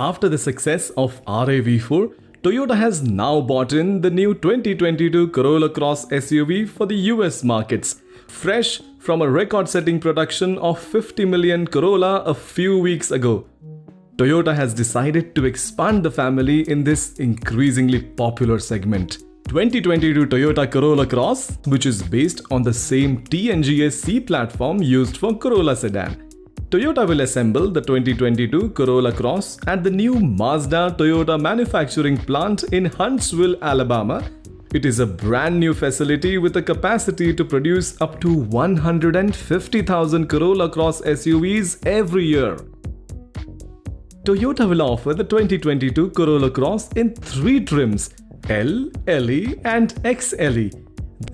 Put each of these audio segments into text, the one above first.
After the success of RAV4, Toyota has now bought in the new 2022 Corolla Cross SUV for the US markets, fresh from a record-setting production of 50 million Corolla a few weeks ago. Toyota has decided to expand the family in this increasingly popular segment. 2022 Toyota Corolla Cross, which is based on the same TNGA-C platform used for Corolla sedan. Toyota will assemble the 2022 Corolla Cross at the new Mazda Toyota manufacturing plant in Huntsville, Alabama. It is a brand new facility with a capacity to produce up to 150,000 Corolla Cross SUVs every year. Toyota will offer the 2022 Corolla Cross in 3 trims: L, LE and XLE.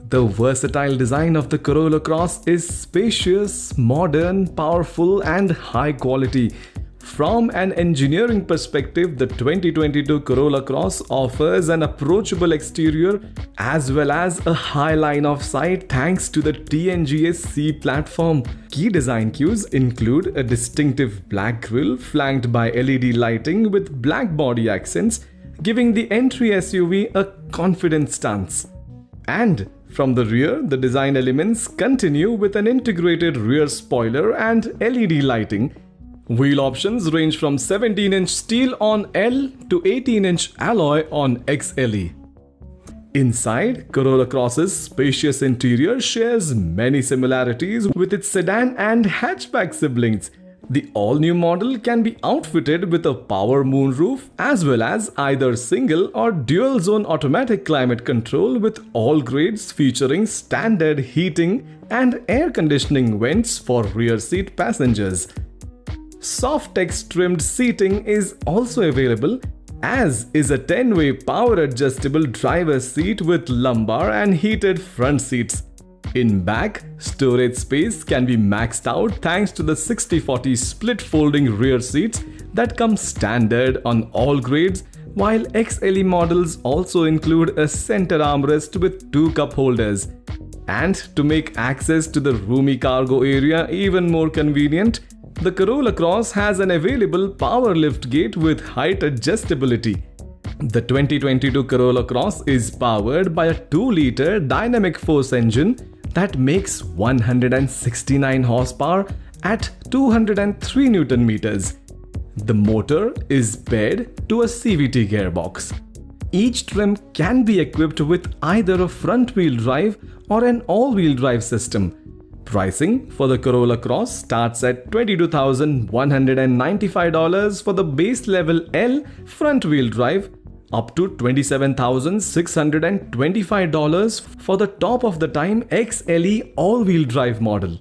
The versatile design of the Corolla Cross is spacious, modern, powerful and high quality. From an engineering perspective, the 2022 Corolla Cross offers an approachable exterior as well as a high line of sight thanks to the TNGA-C platform. Key design cues include a distinctive black grille flanked by LED lighting with black body accents, giving the entry SUV a confident stance. And from the rear, the design elements continue with an integrated rear spoiler and LED lighting. Wheel options range from 17-inch steel on L to 18-inch alloy on XLE. Inside, Corolla Cross's spacious interior shares many similarities with its sedan and hatchback siblings. The all-new model can be outfitted with a power moonroof as well as either single or dual-zone automatic climate control with all grades featuring standard heating and air conditioning vents for rear seat passengers. Softex trimmed seating is also available, as is a 10-way power adjustable driver's seat with lumbar and heated front seats. In back, storage space can be maxed out thanks to the 60/40 split folding rear seats that come standard on all grades, while XLE models also include a center armrest with 2 cup holders. And to make access to the roomy cargo area even more convenient, the Corolla Cross has an available power lift gate with height adjustability. The 2022 Corolla Cross is powered by a 2-liter dynamic force engine that makes 169 horsepower at 203 Newton meters. The motor is paired to a CVT gearbox. Each trim can be equipped with either a front-wheel drive or an all-wheel drive system. Pricing for the Corolla Cross starts at $22,195 for the base level L front-wheel drive, up to $27,625 for the top of the time XLE all-wheel drive model.